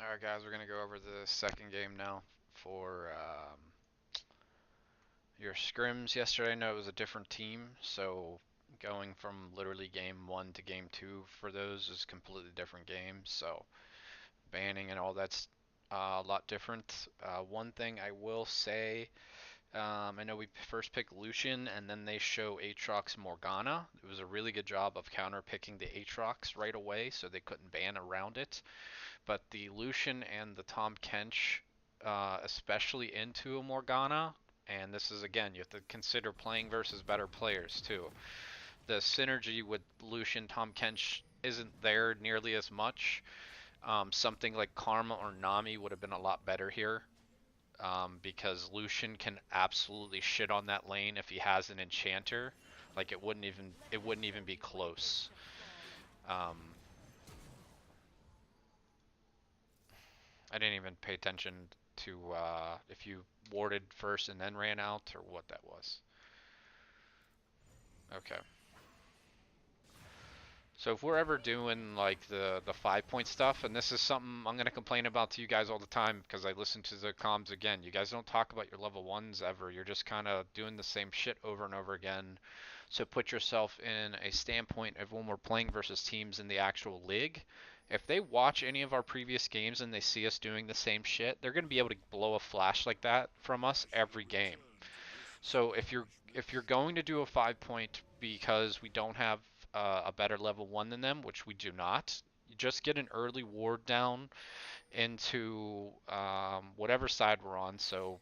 Alright guys, we're going to go over the second game now for your scrims yesterday. I know it was a different team, so going from literally game 1 to game 2 for those is completely different games, so banning and all that's a lot different. One thing I will say, I know we first picked Lucian and then they show Aatrox Morgana. It was a really good job of counter picking the Aatrox right away so they couldn't ban around it. But the Lucian and the Tom Kench, especially into a Morgana, and this is again, you have to consider playing versus better players too. The synergy with Lucian Tom Kench isn't there nearly as much. Something like Karma or Nami would have been a lot better here. Because Lucian can absolutely shit on that lane if he has an enchanter. Like it wouldn't even be close. Um, I didn't even pay attention to if you warded first and then ran out or what that was. Okay. So if we're ever doing like the 5 point stuff, and this is something I'm gonna complain about to you guys all the time because I listen to the comms again. You guys don't talk about your level ones ever. You're just kind of doing the same shit over and over again. So put yourself in a standpoint of when we're playing versus teams in the actual league. If they watch any of our previous games and they see us doing the same shit, they're gonna be able to blow a flash like that from us every game. So if you're going to do a 5 point because we don't have a better level one than them, which we do not, you just get an early ward down into whatever side we're on. So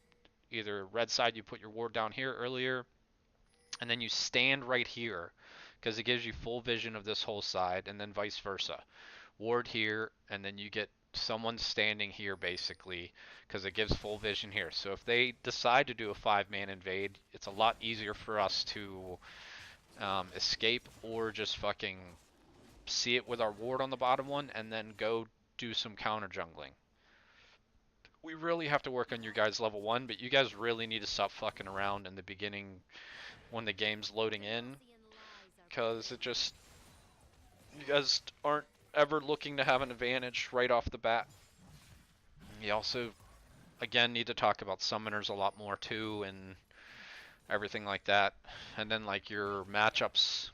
either red side, you put your ward down here earlier, and then you stand right here because it gives you full vision of this whole side, and then vice versa. Ward here, and then you get someone standing here basically because it gives full vision here. So if they decide to do a 5 man invade, it's a lot easier for us to escape or just fucking see it with our ward on the bottom one and then go do some counter jungling. We really have to work on your guys level 1, but you guys really need to stop fucking around in the beginning when the game's loading in because it just, you guys aren't ever looking to have an advantage right off the bat. You also, again, need to talk about summoners a lot more too and everything like that. And then like your matchups,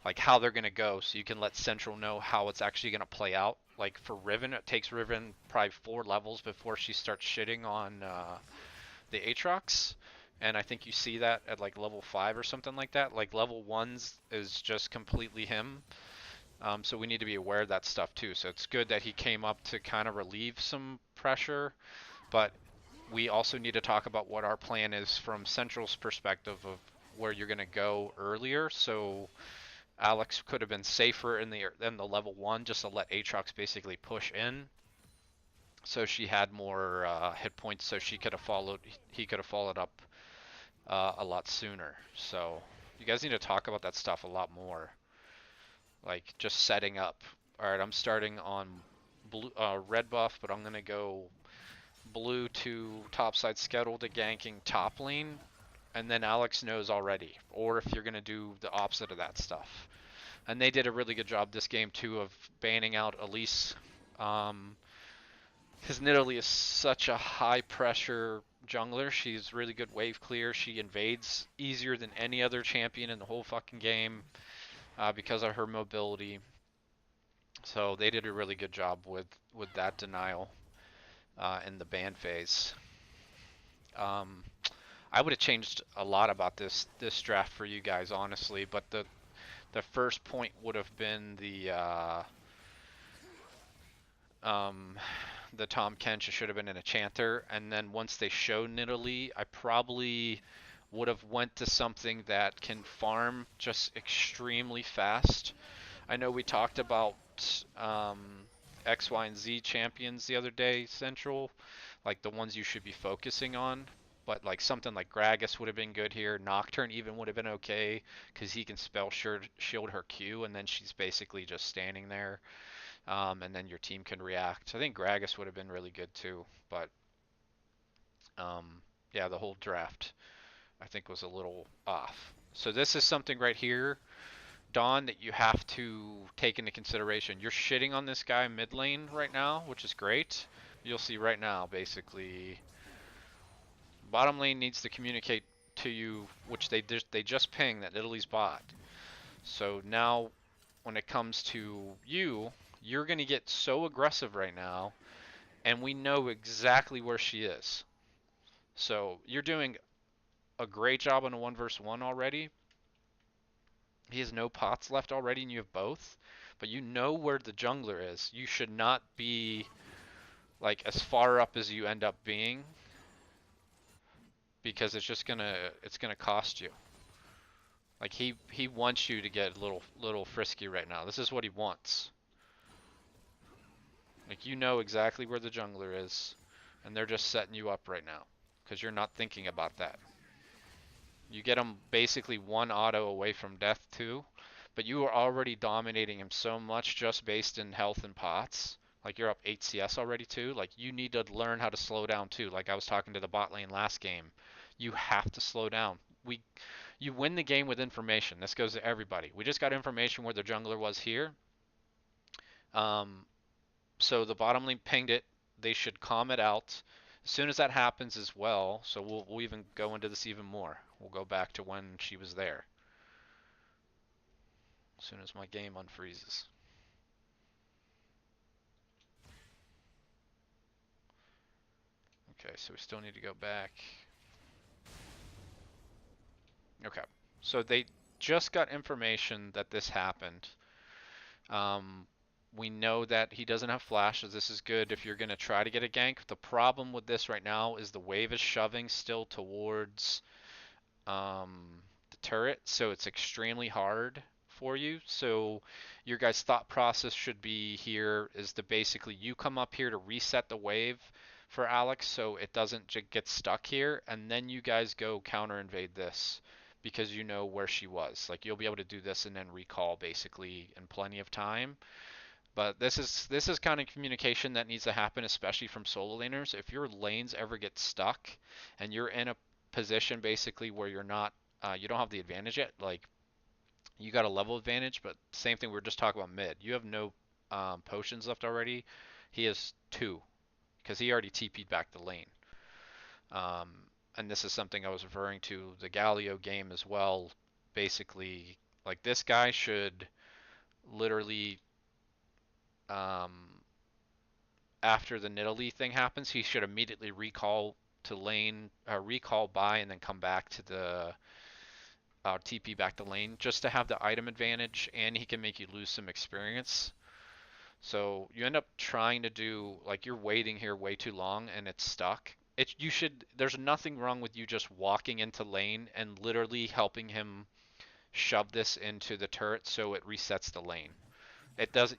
like how they're gonna go, so you can let Central know how it's actually gonna play out. Like for Riven, it takes Riven probably 4 levels before she starts shitting on the Aatrox. And I think you see that at like level 5 or something like that. Like level 1's is just completely him. So we need to be aware of that stuff too. So it's good that he came up to kind of relieve some pressure, but we also need to talk about what our plan is from Central's perspective of where you're going to go earlier. So Alex could have been safer in the level 1 just to let Aatrox basically push in. So she had more hit points, so she could have followed. He could have followed up a lot sooner. So you guys need to talk about that stuff a lot more, like just setting up. All right, I'm starting on blue, red buff, but I'm gonna go blue to topside scuttle to ganking top lane, and then Alex knows already. Or if you're gonna do the opposite of that stuff, and they did a really good job this game too of banning out Elise, because Nidalee is such a high pressure jungler. She's really good wave clear. She invades easier than any other champion in the whole fucking game because of her mobility. So they did a really good job with that denial in the ban phase. Um, I would have changed a lot about this draft for you guys, honestly. But the first point would have been um, the Tom Kench should have been an enchanter, and then once they showed Nidalee, I probably would have went to something that can farm just extremely fast. I know we talked about X, Y, and Z champions the other day, Central, like the ones you should be focusing on. But like something like Gragas would have been good here. Nocturne even would have been okay because he can spell shield her Q, and then she's basically just standing there, and then your team can react. I think Gragas would have been really good too, but yeah, the whole draft I think was a little off. So this is something right here Dawn, that you have to take into consideration. You're shitting on this guy mid lane right now, which is great. You'll see right now, basically, bottom lane needs to communicate to you, which they just ping that Italy's bot. So now, when it comes to you, you're gonna get so aggressive right now, and we know exactly where she is. So you're doing a great job on a 1v1 already. He has no pots left already, and you have both. But you know where the jungler is. You should not be like as far up as you end up being, because it's gonna cost you. Like he wants you to get a little frisky right now. This is what he wants. Like, you know exactly where the jungler is, and they're just setting you up right now because you're not thinking about that. You get him basically one auto away from death too, but you are already dominating him so much just based in health and pots. Like, you're up 8 CS already too. Like, you need to learn how to slow down too. Like I was talking to the bot lane last game. You have to slow down. You win the game with information. This goes to everybody. We just got information where the jungler was here. Um, so the bottom lane pinged it. They should calm it out. As soon as that happens as well, so we'll even go into this even more. We'll go back to when she was there. As soon as my game unfreezes. Okay, so we still need to go back. Okay, so they just got information that this happened. Um, we know that he doesn't have flash, so this is good if you're going to try to get a gank. The problem with this right now is the wave is shoving still towards the turret, so it's extremely hard for you. So your guys' thought process should be here is to basically you come up here to reset the wave for Alex so it doesn't get stuck here, and then you guys go counter invade this because you know where she was. Like, you'll be able to do this and then recall basically in plenty of time. But this is kind of communication that needs to happen, especially from solo laners. If your lanes ever get stuck and you're in a position basically where you don't have the advantage yet, like, you got a level advantage, but same thing we were just talking about mid. You have no potions left already. He has 2 because he already TP'd back the lane. Um, and this is something I was referring to the Galio game as well. Basically, like, this guy should literally um, after the Nidalee thing happens, he should immediately recall to lane, recall by, and then come back to the TP back to lane just to have the item advantage, and he can make you lose some experience. So you end up trying to do, like, you're waiting here way too long and it's stuck. There's nothing wrong with you just walking into lane and literally helping him shove this into the turret so it resets the lane.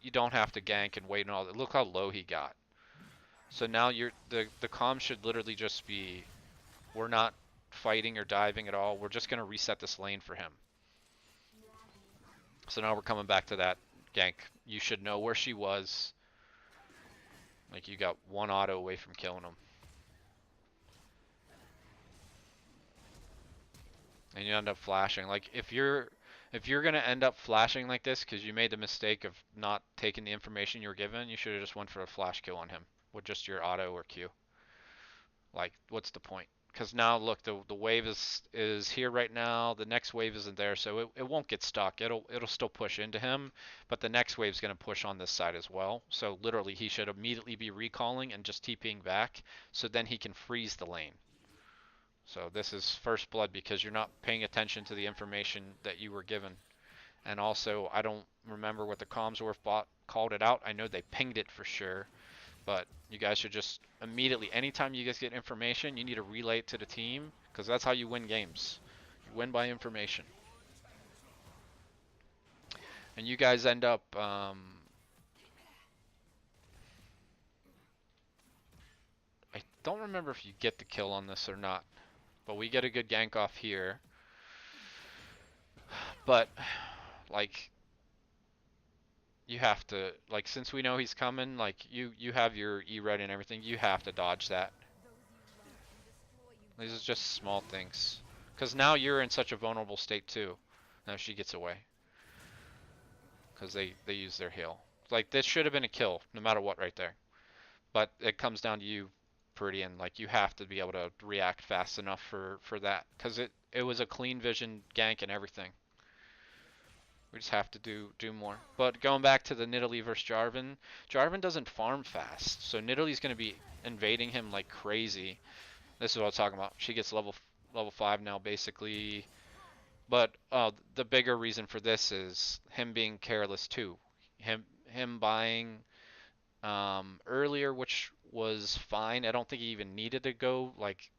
You don't have to gank and wait and all that. Look how low he got. So now the comm should literally just be, we're not fighting or diving at all. We're just going to reset this lane for him. So now we're coming back to that gank. You should know where she was. Like, you got one auto away from killing him. And you end up flashing. Like, if you're going to end up flashing like this because you made the mistake of not taking the information you were given, you should have just went for a flash kill on him with just your auto or Q. Like, what's the point? Because now look, the wave is here right now. The next wave isn't there, so it won't get stuck. It'll still push into him, but the next wave's going to push on this side as well. So literally, he should immediately be recalling and just TPing back, so then he can freeze the lane. So this is first blood because you're not paying attention to the information that you were given. And also, I don't remember what the comms were if bot called it out. I know they pinged it for sure. But you guys should just immediately, anytime you guys get information, you need to relay it to the team, because that's how you win games. You win by information. And you guys end up, I don't remember if you get the kill on this or not, but we get a good gank off here. But, like, you have to, like, since we know he's coming, like, you have your E-red and everything, you have to dodge that. These are just small things. Because now you're in such a vulnerable state too. Now she gets away. because they use their heal. Like this should have been a kill no matter what right there. But it comes down to you, Purdy, and like you have to be able to react fast enough for that because it was a clean vision gank and everything. We just have to do more. But going back to the Nidalee versus Jarvan, Jarvan doesn't farm fast, so Nidalee's going to be invading him like crazy. This is what I was talking about. She gets level 5 now basically. But the bigger reason for this is him being careless too. Him buying earlier, which was fine. I don't think he even needed to go like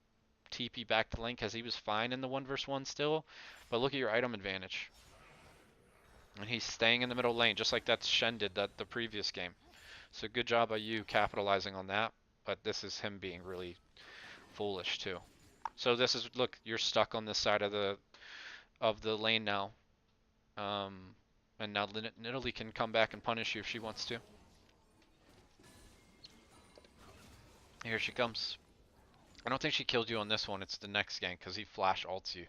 TP back to lane because he was fine in the 1v1 still. But look at your item advantage. And he's staying in the middle lane, just like that Shen did the previous game. So good job by you capitalizing on that. But this is him being really foolish too. So this is, look, you're stuck on this side of the lane now. And now Nidalee can come back and punish you if she wants to. Here she comes. I don't think she killed you on this one. It's the next gank because he flash ults you.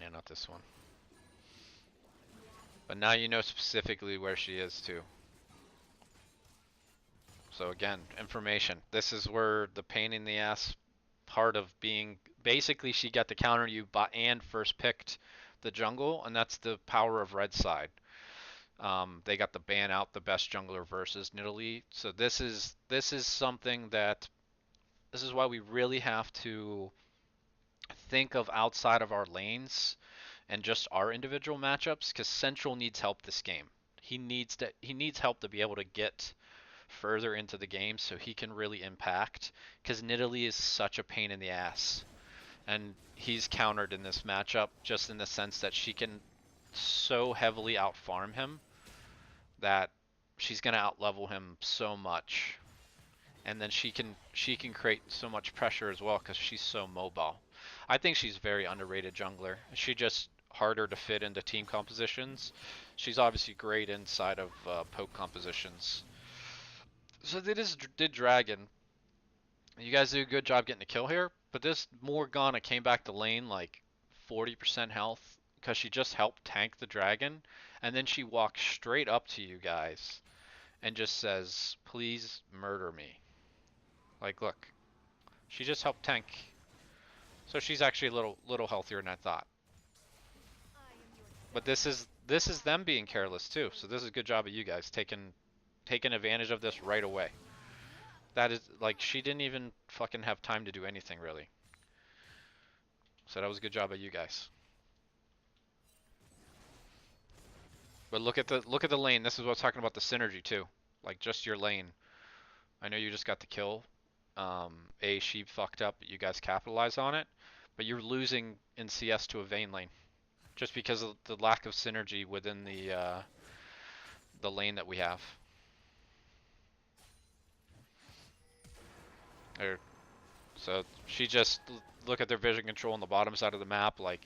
Yeah, not this one. But now you know specifically where she is too. So again, information. This is where the pain in the ass part of being, basically she got to counter you and first picked the jungle, and that's the power of red side. They got the ban out the best jungler versus Nidalee. So this is something that, this is why we really have to think of outside of our lanes and just our individual matchups, because Central needs help this game. He needs help to be able to get further into the game so he can really impact, because Nidalee is such a pain in the ass. And he's countered in this matchup just in the sense that she can so heavily outfarm him that she's going to outlevel him so much. And then she can create so much pressure as well because she's so mobile. I think she's very underrated jungler. She just harder to fit into team compositions. She's obviously great inside of poke compositions. So they just did Dragon. You guys do a good job getting a kill here, but this Morgana came back to lane like 40% health because she just helped tank the Dragon, and then she walks straight up to you guys and just says, please murder me. Like, look, she just helped tank. So she's actually a little healthier than I thought. But this is them being careless too. So this is a good job of you guys taking advantage of this right away. That is, like, she didn't even fucking have time to do anything really. So that was a good job of you guys. But look at the lane. This is what I was talking about, the synergy too. Like, just your lane. I know you just got the kill. She fucked up, but you guys capitalize on it. But you're losing in CS to a Vayne lane, just because of the lack of synergy within the lane that we have. So she just, look at their vision control on the bottom side of the map. Like,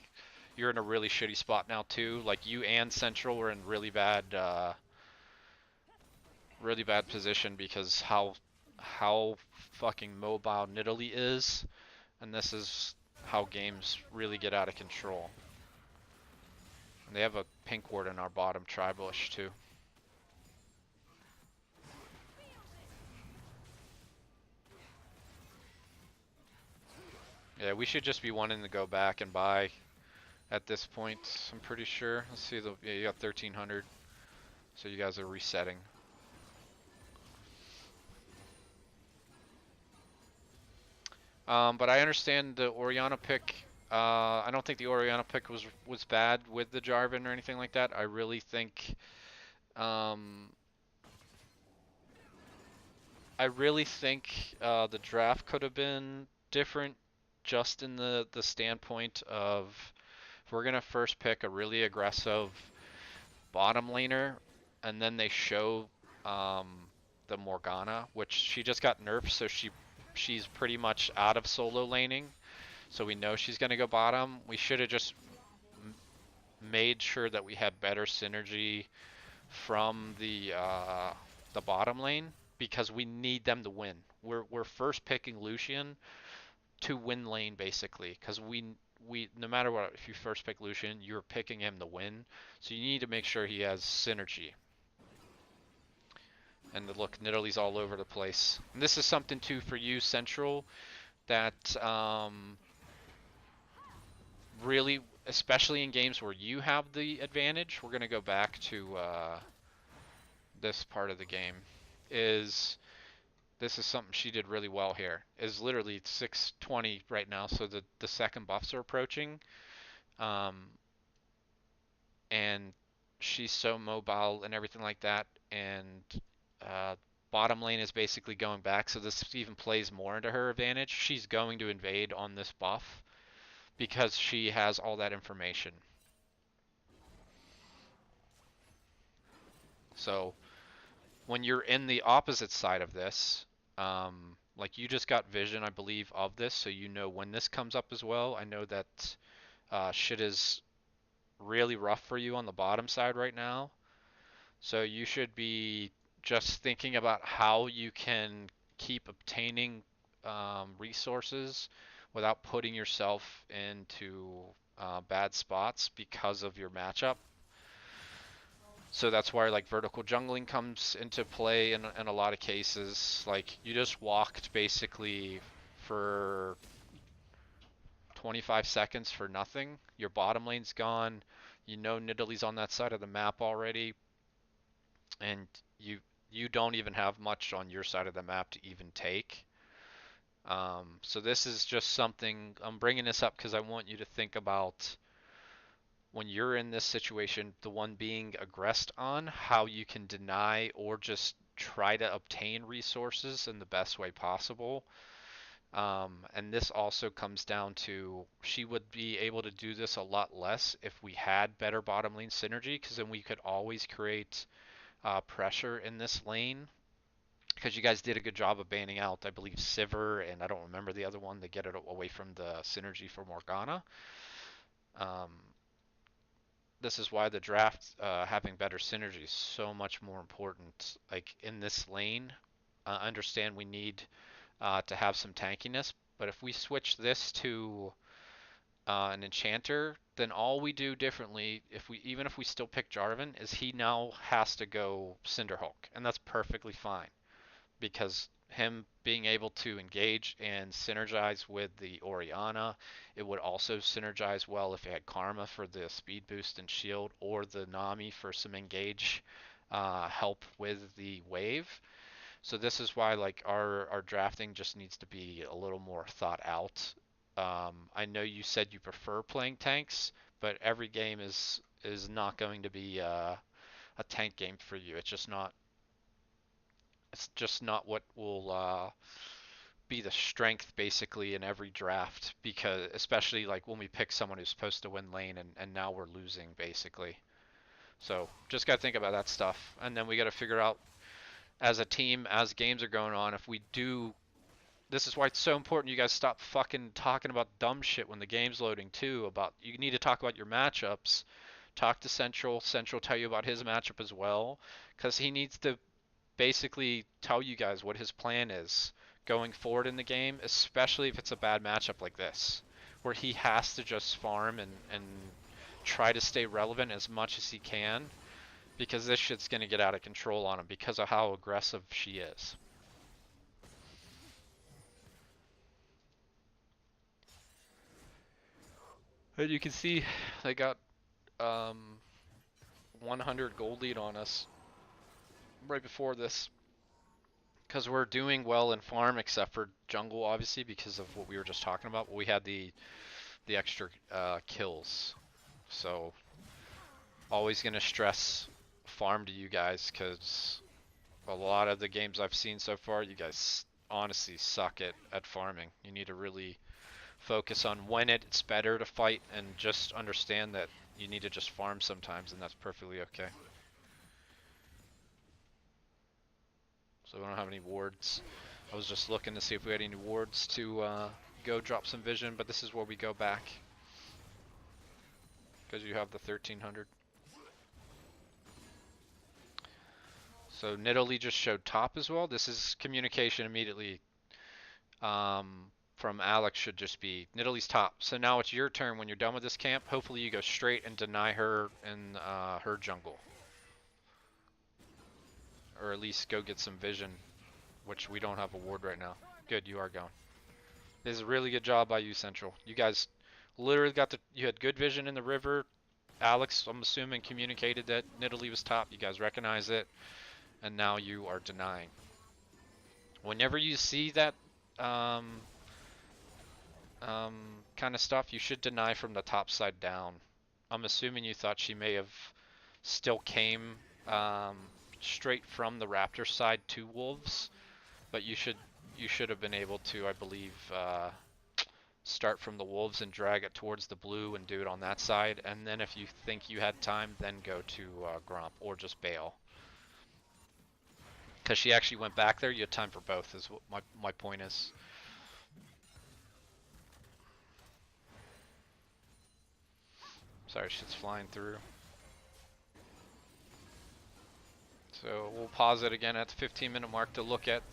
you're in a really shitty spot now too. Like, you and Central were in really bad position because how fucking mobile Nidalee is, and this is how games really get out of control. And they have a pink ward in our bottom tri-bush too. Yeah, we should just be wanting to go back and buy at this point, I'm pretty sure. Let's see, yeah, you got 1300. So you guys are resetting. But I understand the Orianna pick. I don't think the Orianna pick was bad with the Jarvan or anything like that. I really think the draft could have been different, just in the standpoint of, if we're gonna first pick a really aggressive bottom laner, and then they show the Morgana, which she just got nerfed, so she's pretty much out of solo laning, so we know she's gonna go bottom. We should have just made sure that we had better synergy from the bottom lane, because we need them to win. We're first picking Lucian to win lane basically, because no matter what, if you first pick Lucian, you're picking him to win. So you need to make sure he has synergy. And look, Nidalee's all over the place. And this is something too for you, Central, that really, especially in games where you have the advantage, we're gonna go back to this part of the game. This is something she did really well here. Is literally 6:20 right now, so the second buffs are approaching, um, and she's so mobile and everything like that. And uh, bottom lane is basically going back, so this even plays more into her advantage. She's going to invade on this buff because she has all that information. So when you're in the opposite side of this, like you just got vision, I believe, of this, so you know when this comes up as well. I know that shit is really rough for you on the bottom side right now. So you should be just thinking about how you can keep obtaining resources without putting yourself into bad spots because of your matchup. So that's why like vertical jungling comes into play in a lot of cases. Like you just walked basically for 25 seconds for nothing. Your bottom lane's gone. You know Nidalee's on that side of the map already, and you don't even have much on your side of the map to even take. So this is just something I'm bringing this up because I want you to think about when you're in this situation, the one being aggressed on, how you can deny or just try to obtain resources in the best way possible. And this also comes down to she would be able to do this a lot less if we had better bottom lane synergy, because then we could always create pressure in this lane. Because you guys did a good job of banning out, I believe, Sivir, and I don't remember the other one to get it away from the synergy for Morgana. Um, this is why the draft having better synergy is so much more important. Like in this lane, understand we need to have some tankiness, but if we switch this to an enchanter, then all we do differently, even if we still pick Jarvan, is he now has to go Cinderhulk, and that's perfectly fine because him being able to engage and synergize with the Orianna, it would also synergize well if it had Karma for the speed boost and shield, or the Nami for some engage help with the wave. So this is why like our drafting just needs to be a little more thought out. I know you said you prefer playing tanks, but every game is not going to be a tank game for you. It's just not what will be the strength basically in every draft, because especially like when we pick someone who's supposed to win lane and now we're losing basically. So just got to think about that stuff, and then we got to figure out as a team, as games are going on, if we do. This is why it's so important you guys stop fucking talking about dumb shit when the game's loading too. About you need to talk about your matchups. Talk to Central. Central tell you about his matchup as well, because he needs to basically tell you guys what his plan is going forward in the game, especially if it's a bad matchup like this, where he has to just farm and try to stay relevant as much as he can, because this shit's gonna get out of control on him because of how aggressive she is. And you can see they got 100 gold lead on us right before this, because we're doing well in farm except for jungle, obviously, because of what we were just talking about. We had the extra kills, so always gonna stress farm to you guys, because a lot of the games I've seen so far, you guys honestly suck at farming. You need to really focus on when it's better to fight, and just understand that you need to just farm sometimes, and that's perfectly okay. So we don't have any wards. I was just looking to see if we had any wards to go drop some vision, but this is where we go back, because you have the 1300. So Nidalee just showed top as well. This is communication immediately. from Alex should just be Nidalee's top. So now it's your turn when you're done with this camp. Hopefully you go straight and deny her in her jungle. Or at least go get some vision, which we don't have a ward right now. Good, you are going. This is a really good job by you, Central. You guys literally you had good vision in the river. Alex, I'm assuming, communicated that Nidalee was top. You guys recognize it. And now you are denying. Whenever you see that kind of stuff, you should deny from the top side down. I'm assuming you thought she may have still came straight from the Raptor side to Wolves, but you should have been able to, I believe, start from the Wolves and drag it towards the blue and do it on that side, and then if you think you had time, then go to Gromp or just bail. Because she actually went back there, you had time for both, is what my point is. Sorry, shit's flying through. So we'll pause it again at the 15-minute mark to look at.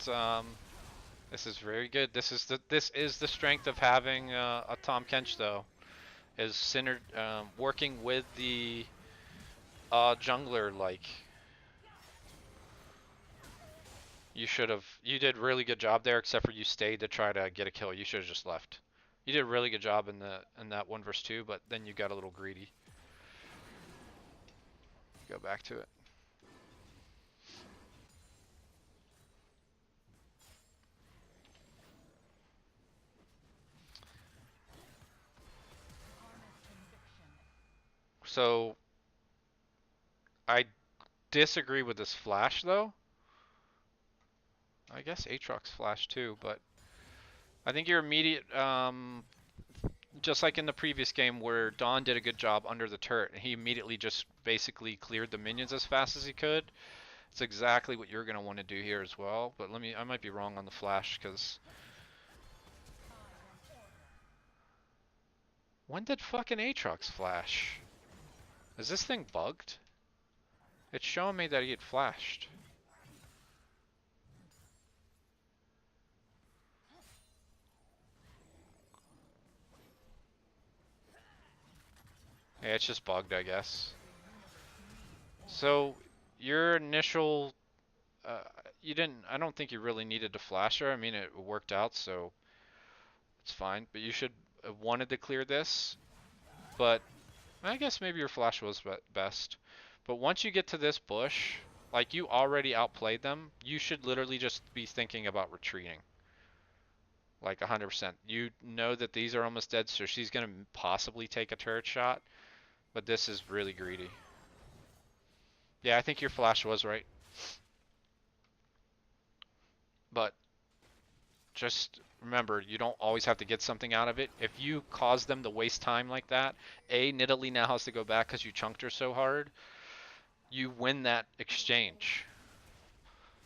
This is very good. This is the strength of having a Tahm Kench, though, is centered, working with the jungler. Like, you did really good job there, except for you stayed to try to get a kill. You should have just left. You did a really good job in that 1 versus 2, but then you got a little greedy. Go back to it. So I disagree with this flash, though. I guess Aatrox flash too, but I think your immediate, just like in the previous game where Dawn did a good job under the turret, and he immediately just basically cleared the minions as fast as he could. It's exactly what you're gonna want to do here as well. But I might be wrong on the flash, because when did fucking Aatrox flash? Is this thing bugged? It's showing me that he had flashed. Yeah, it's just bugged, I guess. So your initial, I don't think you really needed to flash her. I mean, it worked out, so it's fine. But you should have wanted to clear this. But I guess maybe your flash was best. But once you get to this bush, like, you already outplayed them, you should literally just be thinking about retreating. Like 100%. You know that these are almost dead, so she's gonna possibly take a turret shot. But this is really greedy. Yeah, I think your flash was right. But just remember, you don't always have to get something out of it. If you cause them to waste time like that, Nidalee now has to go back because you chunked her so hard. You win that exchange.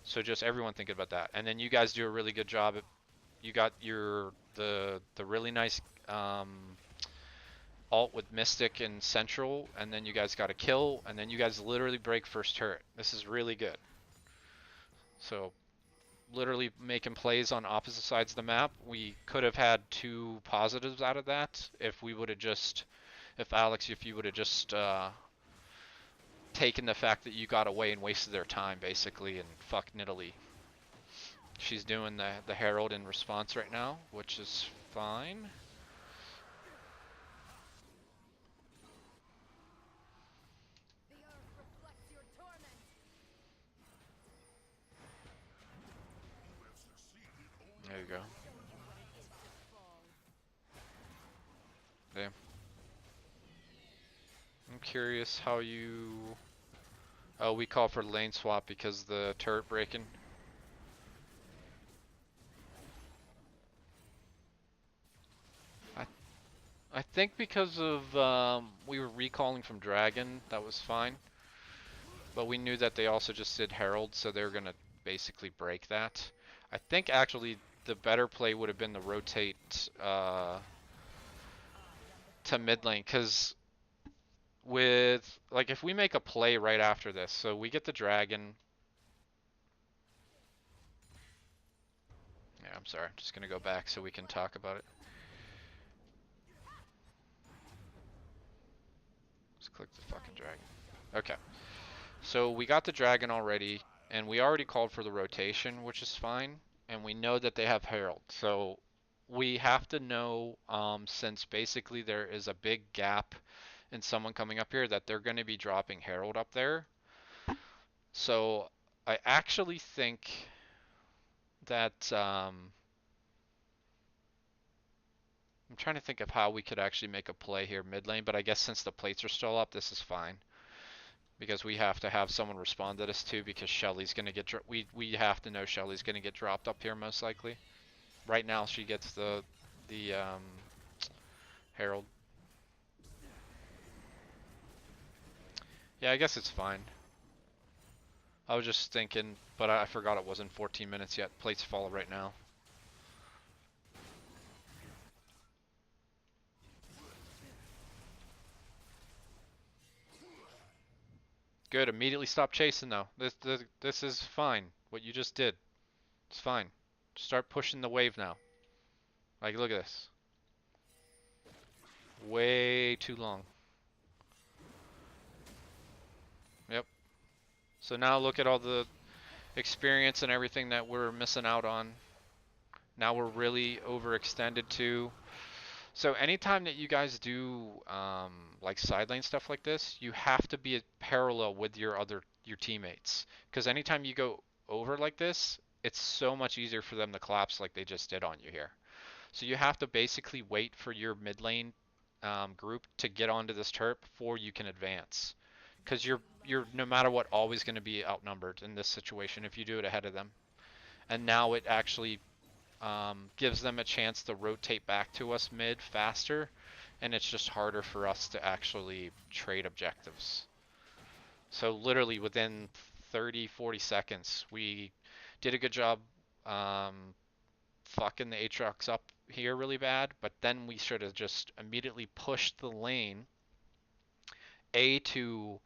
So just everyone thinking about that. And then you guys do a really good job. You got the really nice ult with Mystic and Central, and then you guys got a kill, and then you guys literally break first turret. This is really good. So literally making plays on opposite sides of the map. We could have had 2 positives out of that if we would have just, if you would have just taken the fact that you got away and wasted their time basically, and fuck Nidalee. She's doing the Herald in response right now, which is fine. There you go. Damn. I'm curious how you... Oh, we call for lane swap because the turret breaking. I think because of we were recalling from Dragon, that was fine. But we knew that they also just did Herald, so they were gonna basically break that. I think actually the better play would have been to rotate to mid lane, because with, like, if we make a play right after this, so we get the Dragon. Yeah, Yeah, I'm sorry. I'm just gonna go back so we can talk about it. Let's click the fucking dragon. Okay. So we got the dragon already, and we already called for the rotation, which is fine. And we know that they have Herald. So we have to know, since basically there is a big gap in someone coming up here, that they're going to be dropping Herald up there. So I actually think that I'm trying to think of how we could actually make a play here mid lane, but I guess since the plates are still up, this is fine. Because we have to have someone respond to this too, because Shelly's gonna get we have to know Shelly's gonna get dropped up here most likely. Right now she gets the Herald. Yeah, I guess it's fine. I was just thinking, but I forgot it wasn't 14 minutes yet. Plates fall right now. Good. Immediately stop chasing though. This is fine. What you just did, it's fine. Start pushing the wave now. Like look at this. Way too long. Yep. So now look at all the experience and everything that we're missing out on. Now we're really overextended too. So anytime that you guys do like side lane stuff like this, you have to be parallel with your teammates. Because anytime you go over like this, it's so much easier for them to collapse like they just did on you here. So you have to basically wait for your mid lane group to get onto this turret before you can advance. Because you're no matter what always going to be outnumbered in this situation if you do it ahead of them. And now it actually gives them a chance to rotate back to us mid faster, and it's just harder for us to actually trade objectives. So literally within 30, 40 seconds, we did a good job um, fucking the Aatrox up here really bad, but then we should have just immediately pushed the lane, to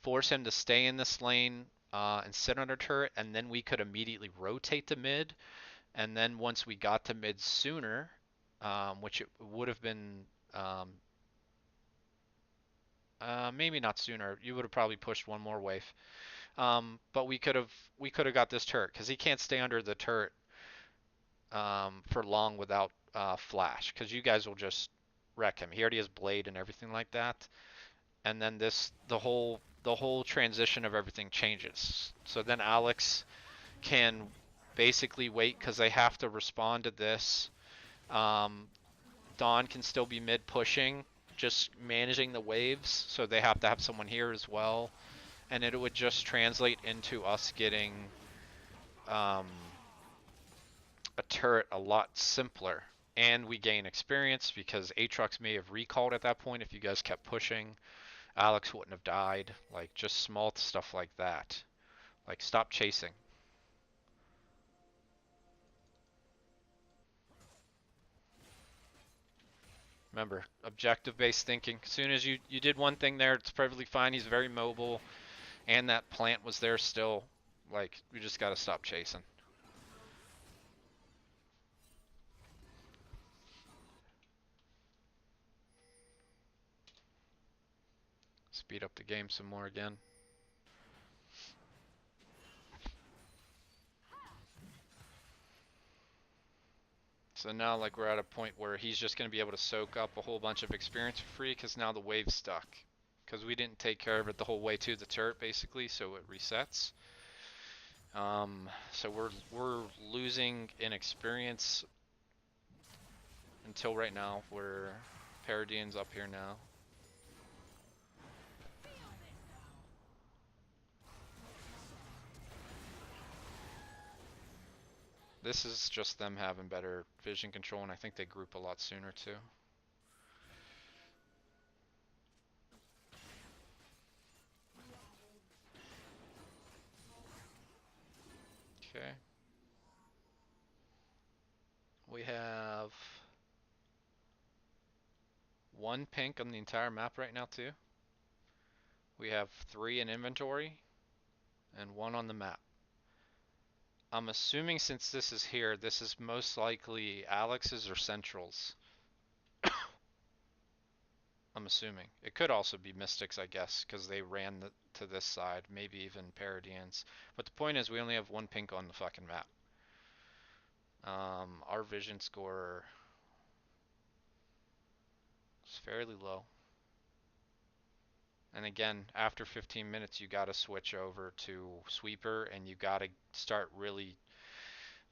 force him to stay in this lane and sit on our turret, and then we could immediately rotate to mid. And then once we got to mid sooner, which it would have been maybe not sooner, you would have probably pushed one more wave. But we could have got this turret because he can't stay under the turret for long without flash because you guys will just wreck him. He already has blade and everything like that. And then the whole transition of everything changes. So then Alex can basically wait because they have to respond to this. Dawn can still be mid pushing, just managing the waves, so they have to have someone here as well. And it would just translate into us getting a turret a lot simpler. And we gain experience because Aatrox may have recalled at that point if you guys kept pushing. Alex wouldn't have died. Like, just small stuff like that. Like, stop chasing. Remember, objective-based thinking. As soon as you did one thing there, it's perfectly fine. He's very mobile, and that plant was there still. Like, we just gotta stop chasing. Speed up the game some more again. So now, like, we're at a point where he's just gonna be able to soak up a whole bunch of experience for free, because now the wave's stuck. Because we didn't take care of it the whole way to the turret, basically, so it resets. So we're losing in experience until right now, where Paradian's up here now. This is just them having better vision control, and I think they group a lot sooner too. Okay. We have one pink on the entire map right now too. We have 3 in inventory and 1 on the map. I'm assuming since this is here, this is most likely Alex's or Central's. I'm assuming. It could also be Mystics, I guess, because they ran to this side. Maybe even Paradians. But the point is, we only have one pink on the fucking map. Our vision score is fairly low. And again, after 15 minutes, you gotta switch over to Sweeper, and you gotta start really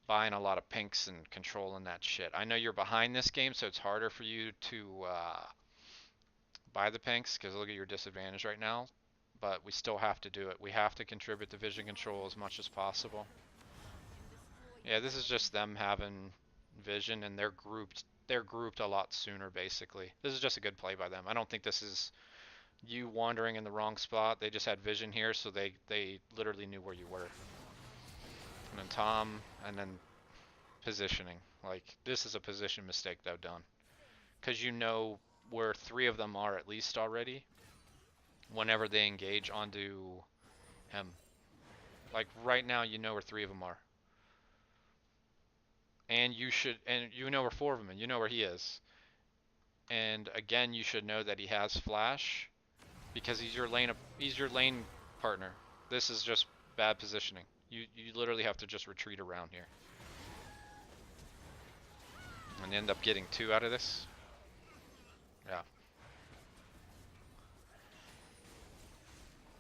buying a lot of pinks and controlling that shit. I know you're behind this game, so it's harder for you to buy the pinks, because look at your disadvantage right now. But we still have to do it. We have to contribute to vision control as much as possible. Yeah, this is just them having vision, and they're grouped. They're grouped a lot sooner, basically. This is just a good play by them. I don't think this is you wandering in the wrong spot. They just had vision here, so they literally knew where you were. And then Tom, and then positioning. Like, this is a position mistake they've done. Because you know where 3 of them are at least already whenever they engage onto him. Like, right now, you know where 3 of them are. And you know where 4 of them, and you know where he is. And again, you should know that he has flash because he's your lane partner. This is just bad positioning. You literally have to just retreat around here. And end up getting 2 out of this. Yeah.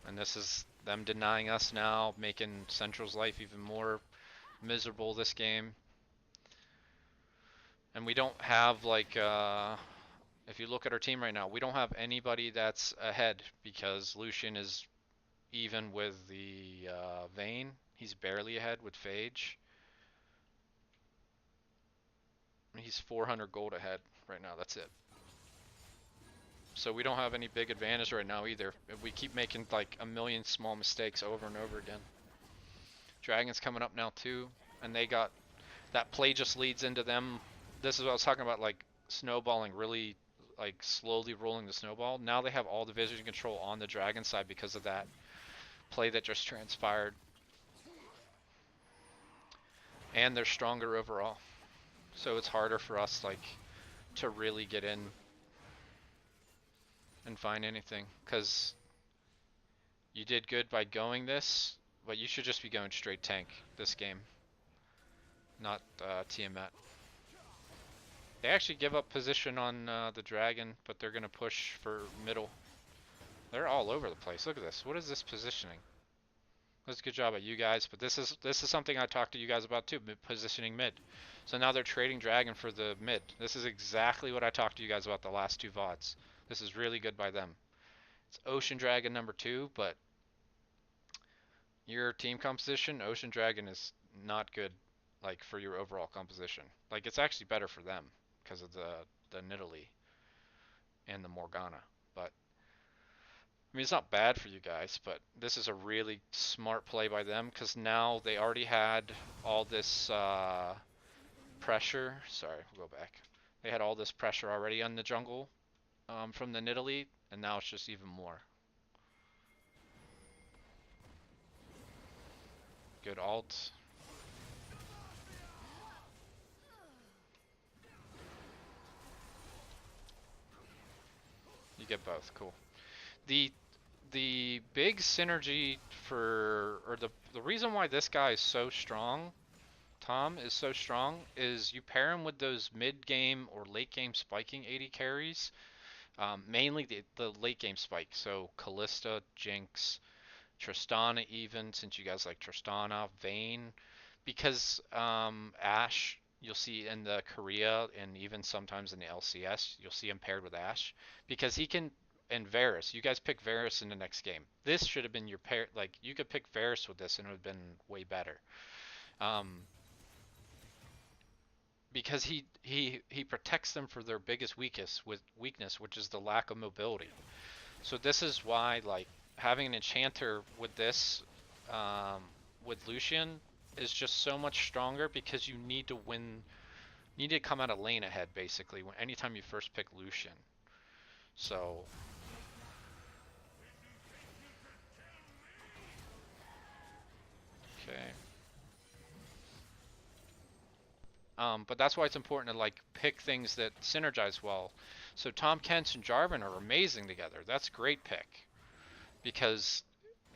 And this is them denying us now, making Central's life even more miserable this game. And we don't have like if you look at our team right now, we don't have anybody that's ahead because Lucian is even with the Vayne. He's barely ahead with Phage. He's 400 gold ahead right now, that's it. So we don't have any big advantage right now either. We keep making like a million small mistakes over and over again. Dragon's coming up now too, and they got that play just leads into them. This is what I was talking about, like snowballing, really like slowly rolling the snowball. Now they have all the vision control on the Dragon side because of that play that just transpired. And they're stronger overall. So it's harder for us like to really get in and find anything, because you did good by going this, but you should just be going straight tank this game, not Tiamat. They actually give up position on the Dragon, but they're gonna push for middle. They're all over the place. Look at this. What is this positioning? That's a good job at you guys, but this is something I talked to you guys about too, positioning mid. So now they're trading Dragon for the mid. This is exactly what I talked to you guys about the last 2 VODs. This is really good by them. It's Ocean Dragon number 2, but your team composition, Ocean Dragon is not good like for your overall composition. Like, it's actually better for them because of the Nidalee and the Morgana. But I mean, it's not bad for you guys, but this is a really smart play by them because now they already had all this pressure. Sorry, we'll go back. They had all this pressure already on the jungle from the Nidalee, and now it's just even more. Good ult. You get both, cool. The big synergy for, or the reason why this guy is so strong, Tom is so strong, is you pair him with those mid game or late game spiking AD carries, mainly the late game spike. So Callista, Jinx, Tristana, even since you guys like Tristana, Vayne, because Ashe, you'll see in the Korea and even sometimes in the LCS, you'll see him paired with Ashe because he can. And Varus, you guys pick Varus in the next game. This should have been your pair. Like, you could pick Varus with this and it would have been way better. Because he protects them for their biggest weakness, which is the lack of mobility. So this is why, like, having an enchanter with this, with Lucian, is just so much stronger because you need to win, you need to come out of lane ahead basically anytime you first pick Lucian. So. Okay. But that's why it's important to like pick things that synergize well. So Tom Kent and Jarvan are amazing together. That's a great pick because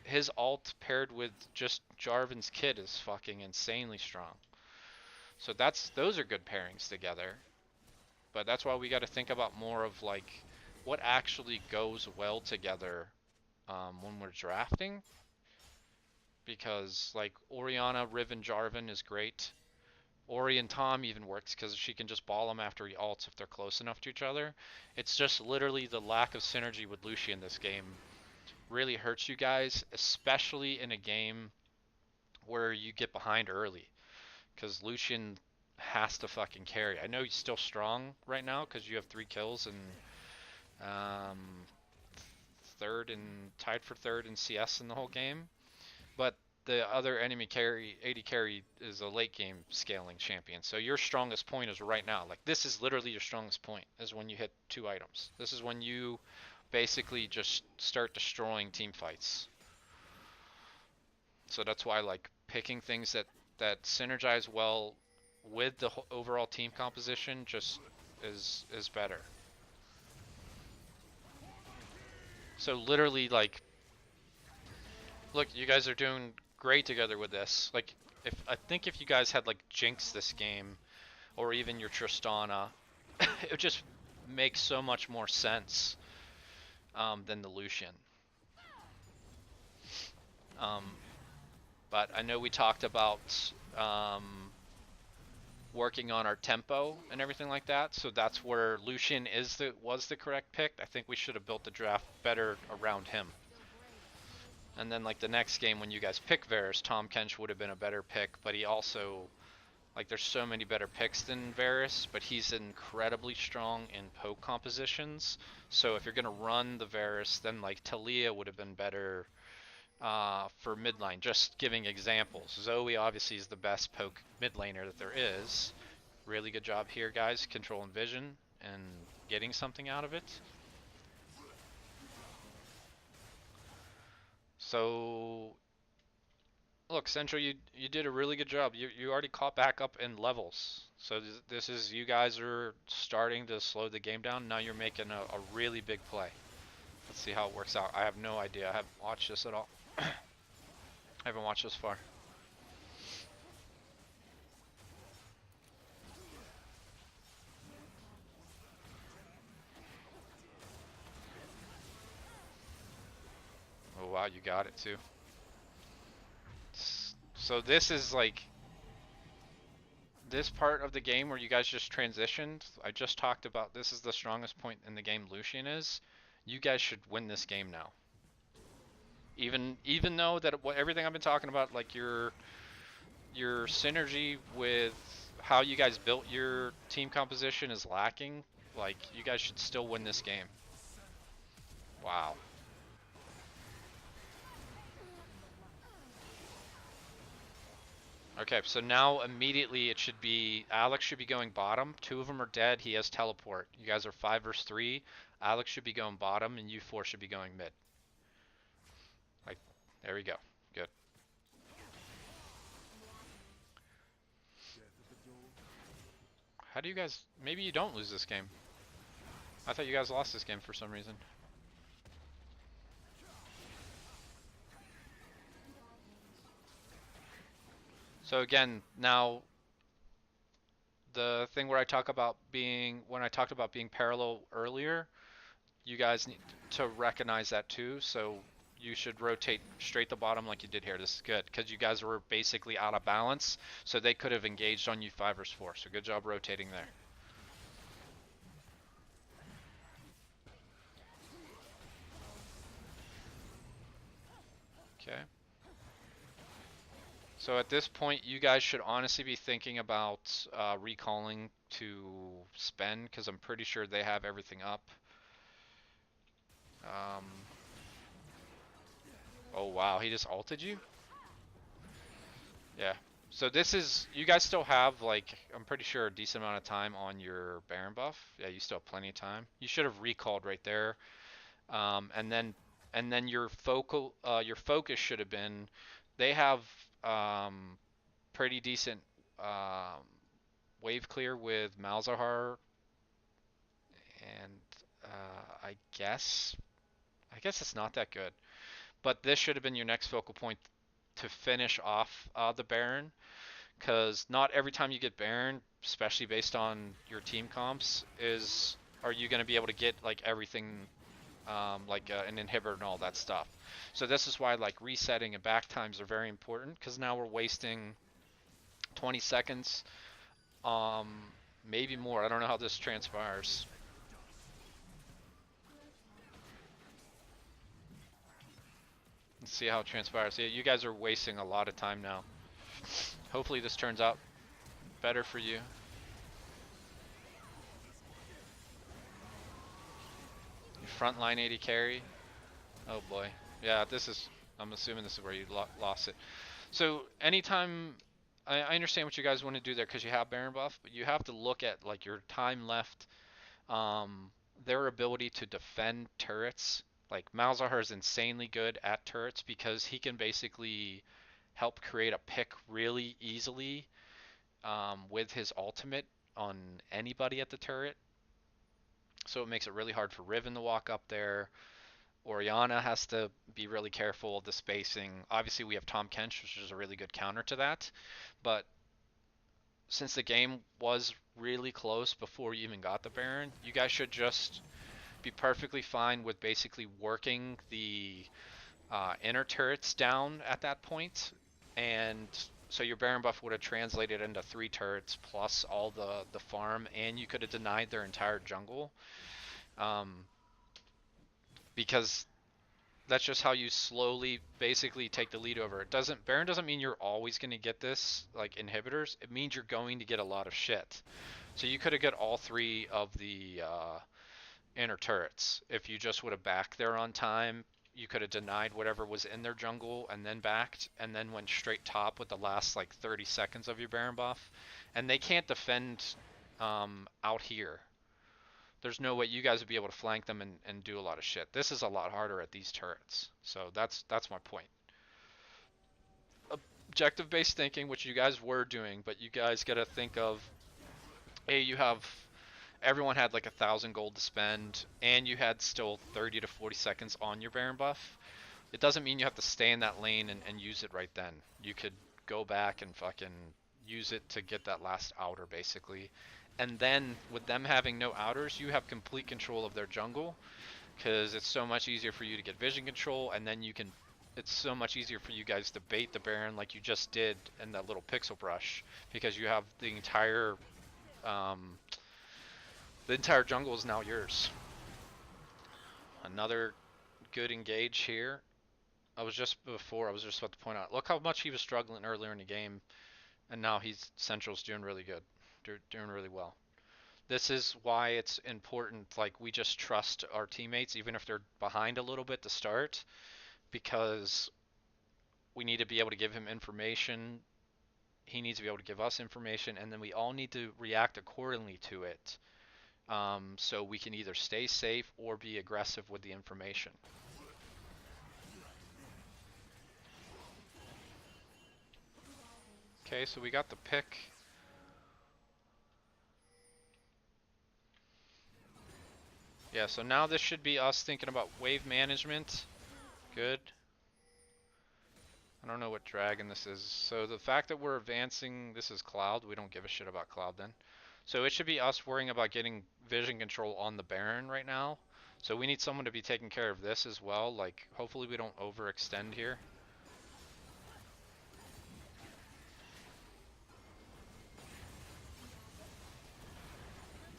his ult paired with just Jarvan's kit is fucking insanely strong. So those are good pairings together. But that's why we got to think about more of like what actually goes well together when we're drafting. Because like Orianna, Riven, Jarvan is great. Ori and Tom even works because she can just ball them after he ults if they're close enough to each other. It's just literally the lack of synergy with Lucian this game really hurts you guys, especially in a game where you get behind early. Because Lucian has to fucking carry. I know he's still strong right now because you have 3 kills and um, third and tied for third in CS in the whole game. But the other enemy carry, AD carry, is a late game scaling champion. So your strongest point is right now. Like this is literally your strongest point is when you hit 2 items. This is when you basically just start destroying team fights. So that's why like picking things that synergize well with the overall team composition just is better. So literally like look, you guys are doing great together with this. Like I think if you guys had like Jinx this game or even your Tristana, it would just make so much more sense than the Lucian. But I know we talked about working on our tempo and everything like that, so that's where Lucian was the correct pick. I think we should have built the draft better around him. And then like the next game when you guys pick Varus, Tom Kench would have been a better pick, but he also, like there's so many better picks than Varus, but he's incredibly strong in poke compositions. So if you're gonna run the Varus, then like Talia would have been better for mid lane. Just giving examples. Zoe obviously is the best poke mid laner that there is. Really good job here, guys, controlling vision and getting something out of it. So look, Central, you did a really good job. You already caught back up in levels. So this is, you guys are starting to slow the game down. Now you're making a really big play. Let's see how it works out. I have no idea. I haven't watched this at all. I haven't watched this far. Oh wow, you got it too. So this is like this part of the game where you guys just transitioned. I just talked about this is the strongest point in the game Lucian is. You guys should win this game now. Even though that everything I've been talking about, like your synergy with how you guys built your team composition is lacking, like you guys should still win this game. Wow. Okay, so now immediately it should be, Alex should be going bottom. 2 of them are dead. He has teleport. You guys are 5 versus 3. Alex should be going bottom, and you 4 should be going mid. Like, there we go. Good. How do you guys, maybe you don't lose this game. I thought you guys lost this game for some reason. So again, now the thing where I talk about being, when I talked about being parallel earlier, you guys need to recognize that too. So you should rotate straight the bottom like you did here. This is good because you guys were basically out of balance, so they could have engaged on you 5 versus 4. So good job rotating there. Okay. So at this point, you guys should honestly be thinking about recalling to spend because I'm pretty sure they have everything up. Oh wow, he just ulted you? Yeah. So this is, you guys still have like, I'm pretty sure a decent amount of time on your Baron buff. Yeah, you still have plenty of time. You should have recalled right there. And then your focus should have been, they have pretty decent wave clear with Malzahar, and I guess it's not that good. But this should have been your next focal point to finish off the Baron, because not every time you get Baron, especially based on your team comps, are you going to be able to get like everything, like an inhibitor and all that stuff. So this is why like resetting and back times are very important, because now we're wasting 20 seconds, um, maybe more. I don't know how this transpires. Let's see how it transpires. Yeah, you guys are wasting a lot of time now. Hopefully this turns out better for you. Front line 80 carry. Oh boy. Yeah, I'm assuming this is where you lost it. So anytime, I understand what you guys want to do there because you have Baron buff, but you have to look at like your time left, um, their ability to defend turrets. Like Malzahar is insanely good at turrets because he can basically help create a pick really easily, with his ultimate on anybody at the turret. So it makes it really hard for Riven to walk up there. Oriana has to be really careful of the spacing. Obviously, we have Tom Kench, which is a really good counter to that. But since the game was really close before you even got the Baron, you guys should just be perfectly fine with basically working the inner turrets down at that point. And so your Baron buff would have translated into 3 turrets plus all the farm, and you could have denied their entire jungle. Um, because that's just how you slowly basically take the lead over. It doesn't Baron doesn't mean you're always going to get this like inhibitors. It means you're going to get a lot of shit. So you could have got all 3 of the inner turrets if you just would have backed there on time. You could have denied whatever was in their jungle and then backed and then went straight top with the last like 30 seconds of your Baron buff. And they can't defend out here. There's no way you guys would be able to flank them and do a lot of shit. This is a lot harder at these turrets. So that's my point. Objective based thinking, which you guys were doing, but you guys gotta think of, hey, you have everyone had like 1,000 gold to spend, and you had still 30 to 40 seconds on your Baron buff. It doesn't mean you have to stay in that lane and use it right then. You could go back and fucking use it to get that last outer basically. And then with them having no outers, you have complete control of their jungle, because it's so much easier for you to get vision control, and then it's so much easier for you guys to bait the Baron like you just did in that little pixel brush, because you have um, the entire jungle is now yours. Another good engage here. I was just about to point out, look how much he was struggling earlier in the game, and now Central's doing really good, doing really well. This is why it's important, like, we just trust our teammates even if they're behind a little bit to start, because we need to be able to give him information, he needs to be able to give us information, and then we all need to react accordingly to it, so we can either stay safe or be aggressive with the information. Okay, so we got the pick. Yeah, so now this should be us thinking about wave management. Good. I don't know what dragon this is. So the fact that we're advancing, this is Cloud. We don't give a shit about Cloud then. So it should be us worrying about getting vision control on the Baron right now. So we need someone to be taking care of this as well. Like, hopefully we don't overextend here.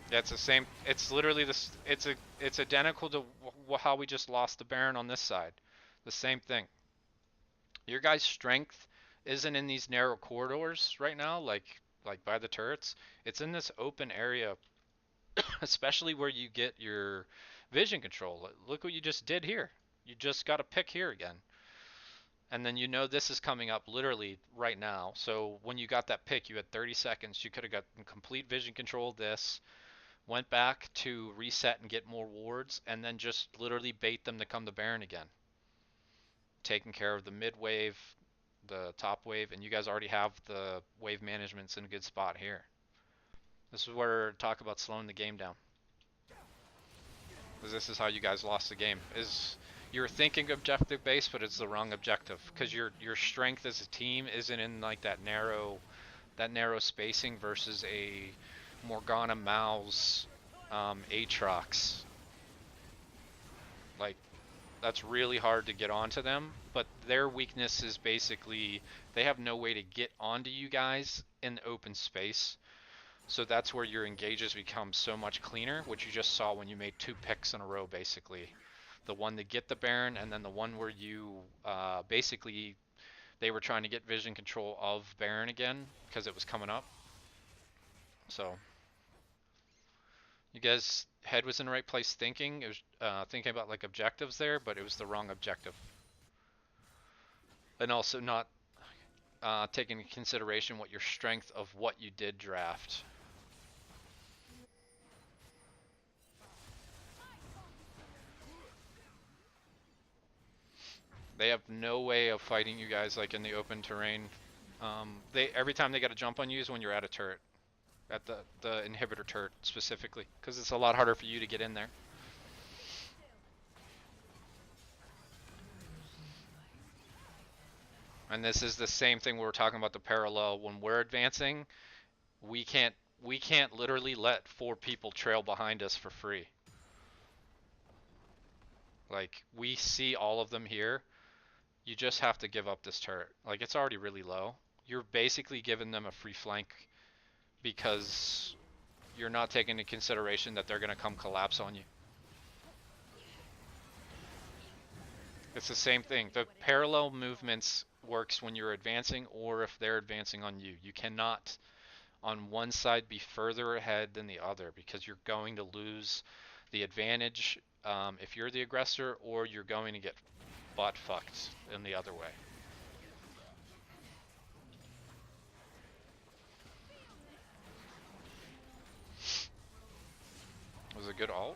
Yeah, it's the same. It's literally this. It's identical to how we just lost the Baron on this side. The same thing. Your guys' strength isn't in these narrow corridors right now, like by the turrets. It's in this open area, especially where you get your vision control. Look what you just did here. You just got a pick here again. And then you know this is coming up literally right now. So when you got that pick, you had 30 seconds. You could have got complete vision control of this, went back to reset and get more wards, and then just literally bait them to come to Baron again. Taking care of the mid wave, the top wave, and you guys already have the wave managements in a good spot here. This is where talk about slowing the game down. Because this is how you guys lost the game. Is you're thinking objective based, but it's the wrong objective. Because your strength as a team isn't in like that narrow spacing versus a Morgana Mouse Aatrox. Like that's really hard to get onto them. But their weakness is basically they have no way to get onto you guys in the open space. So that's where your engages become so much cleaner, which you just saw when you made 2 picks in a row, basically. The one to get the Baron, and then the one where you basically they were trying to get vision control of Baron again because it was coming up. So you guys' head was in the right place thinking. It was thinking about like objectives there, but it was the wrong objective. And also not taking into consideration what your strength of what you did draft. They have no way of fighting you guys like in the open terrain. They every time they got to jump on you is when you're at a turret, at the inhibitor turret specifically, because it's a lot harder for you to get in there. And this is the same thing we were talking about the parallel. When we're advancing, we can't we can't literally let 4 people trail behind us for free. Like we see all of them here. You just have to give up this turret. Like it's already really low. You're basically giving them a free flank because you're not taking into consideration that they're going to come collapse on you. It's the same thing. The parallel movements works when you're advancing or if they're advancing on you. You cannot on one side be further ahead than the other because you're going to lose the advantage if you're the aggressor, or you're going to get butt fucked in the other way. It was a good alt.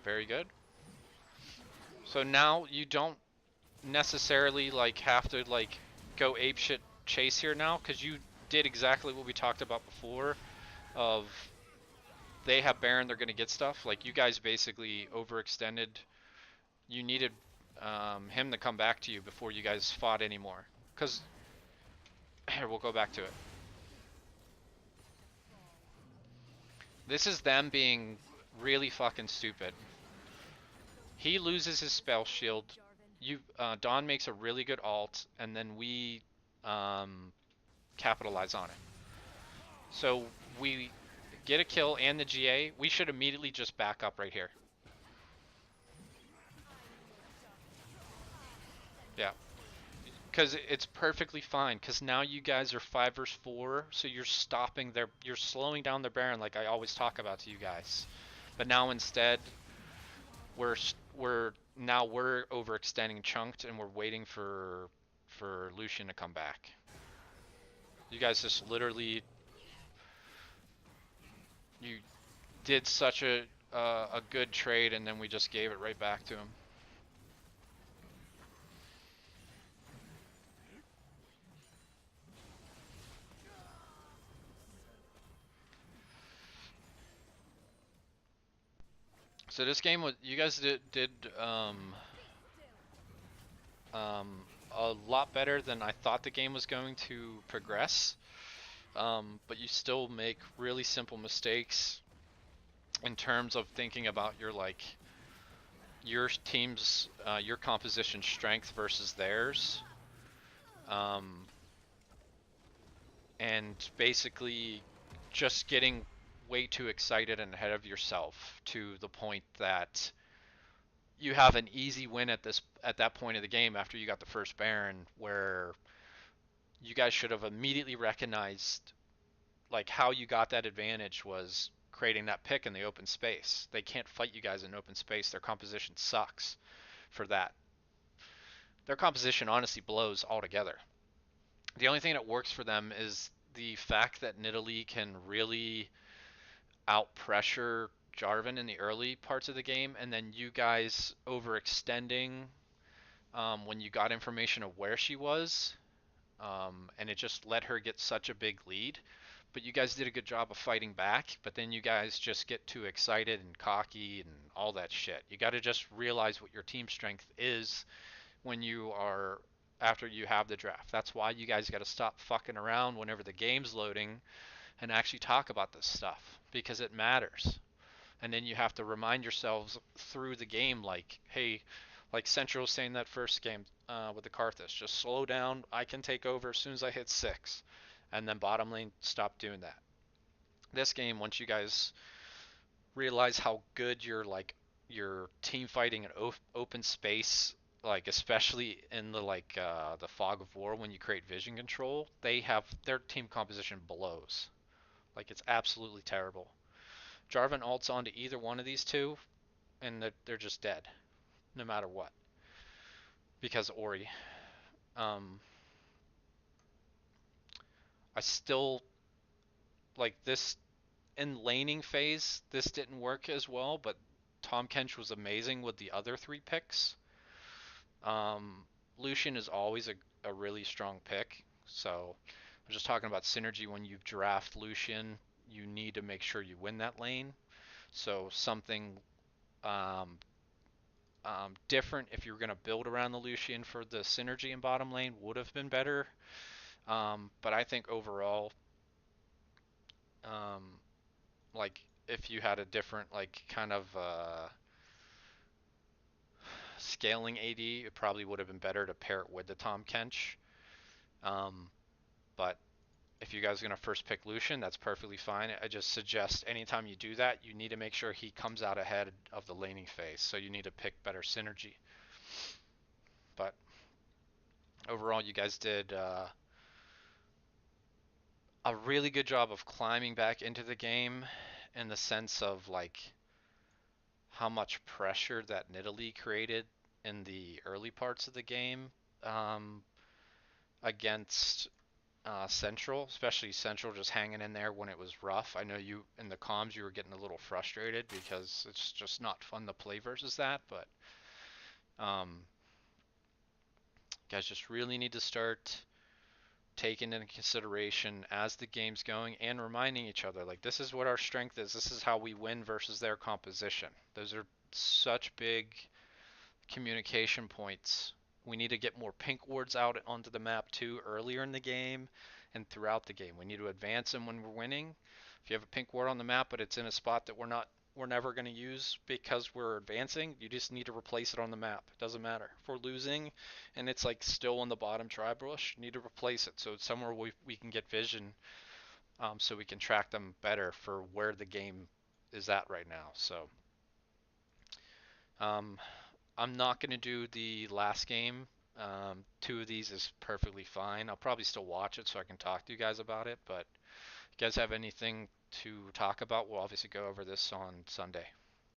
Very good. So now you don't necessarily like have to like go apeshit chase here now, because you did exactly what we talked about before of they have Baron, they're going to get stuff. Like you guys basically overextended. You needed him to come back to you before you guys fought anymore. Because here, we'll go back to it. This is them being really fucking stupid. He loses his spell shield. Dawn makes a really good alt, and then we capitalize on it. So we get a kill and the GA. We should immediately just back up right here. Yeah. Because it's perfectly fine. Because now you guys are 5 versus 4, so you're slowing down their Baron like I always talk about to you guys. But now instead, we're we're overextending chunked, and we're waiting for Lucian to come back. You guys just literally you did such a good trade, and then we just gave it right back to him. So this game was you guys did a lot better than I thought the game was going to progress. But you still make really simple mistakes in terms of thinking about your team's your composition strength versus theirs, um, and basically just getting way too excited and ahead of yourself to the point that you have an easy win at that point of the game after you got the first Baron, where you guys should have immediately recognized like how you got that advantage was creating that pick in the open space. They can't fight you guys in open space. Their composition sucks for that. Their composition honestly blows altogether. The only thing that works for them is the fact that Nidalee can really out pressure Jarvan in the early parts of the game, and then you guys overextending when you got information of where she was. and it just let her get such a big lead. But you guys did a good job of fighting back, but then you guys just get too excited and cocky and all that shit. You got to just realize what your team strength is when you are after you have the draft. That's why you guys got to stop fucking around whenever the game's loading and actually talk about this stuff because it matters. And then you have to remind yourselves through the game, like, hey, like Central was saying that first game with the Karthus, just slow down. I can take over as soon as I hit 6. And then bottom lane, stop doing that. This game, once you guys realize how good your team fighting in open space, like especially in the fog of war when you create vision control, they have their team composition blows. Like it's absolutely terrible. Jarvan ults onto either one of these two, and they're just dead, no matter what, because Ori. Um, I still like this in laning phase. This didn't work as well, but Tom Kench was amazing with the other 3 picks. Um, Lucian is always a really strong pick. So I'm just talking about synergy. When you draft Lucian, you need to make sure you win that lane. So something um, different if you were going to build around the Lucian for the synergy in bottom lane would have been better. But I think overall, um, like if you had a different like kind of scaling AD, it probably would have been better to pair it with the Tom Kench. Um, but if you guys are going to first pick Lucian, that's perfectly fine. I just suggest anytime you do that, you need to make sure he comes out ahead of the laning phase. So you need to pick better synergy. But overall, you guys did a really good job of climbing back into the game in the sense of like how much pressure that Nidalee created in the early parts of the game um, against Central, especially Central just hanging in there when it was rough. I know you in the comms you were getting a little frustrated because it's just not fun to play versus that, but um, guys just really need to start taking into consideration as the game's going and reminding each other like this is what our strength is. This is how we win versus their composition. Those are such big communication points. We need to get more pink wards out onto the map too earlier in the game and throughout the game. We need to advance them when we're winning. If you have a pink ward on the map but it's in a spot that we're never going to use because we're advancing, you just need to replace it on the map. It doesn't matter. If we're losing and it's like still on the bottom tribe bush, you need to replace it so it's somewhere we can get vision so we can track them better for where the game is at right now. So um, I'm not going to do the last game. 2 of these is perfectly fine. I'll probably still watch it so I can talk to you guys about it. But if you guys have anything to talk about, we'll obviously go over this on Sunday.